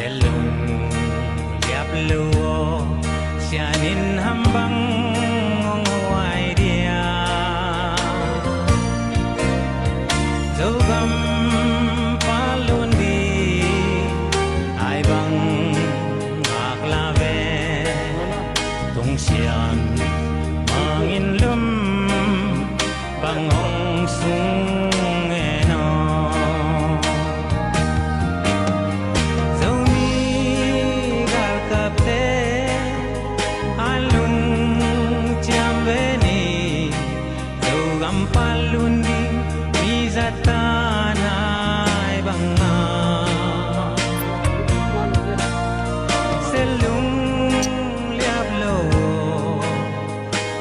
selung liap luo sianin hambang ngong huai dia dấu găm palun đi ai bang ngạc la ve tung xian mangin lum bang ong sung palunding bizatanay banga selung liablo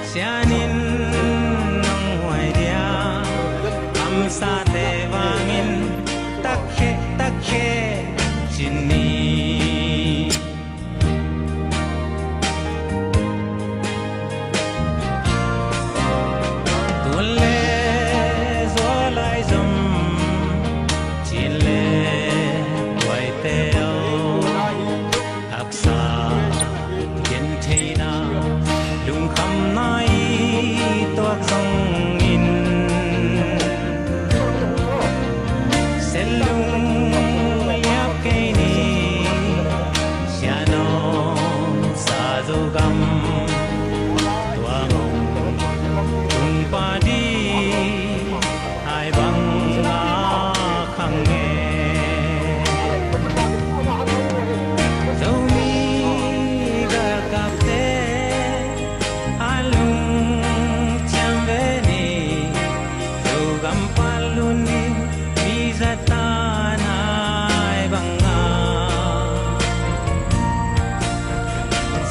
sianin nong huay dia am sa te wangin takhe takhe chini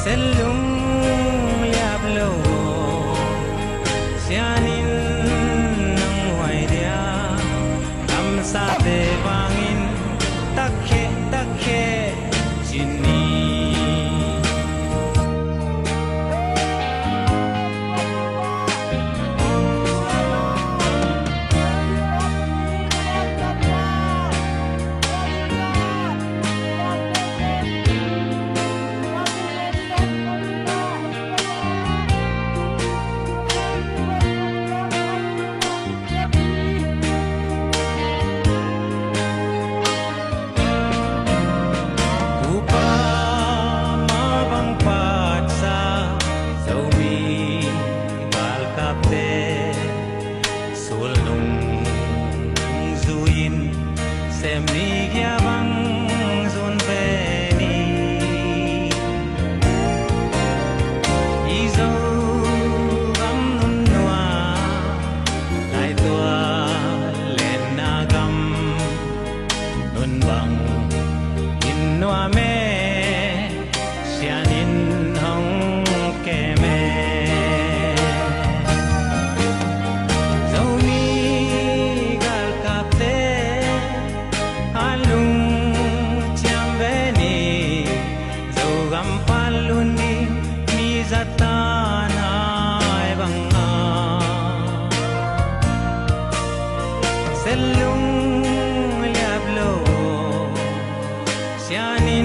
selung liap lo sianin nang huay dia am sa te wangin takhe takhe chini semigya bang zon veni izo gam nun noa lai tua len nagam nun bang in noa me sianin hong ke me palunding bizatanay banga selung liablo sianin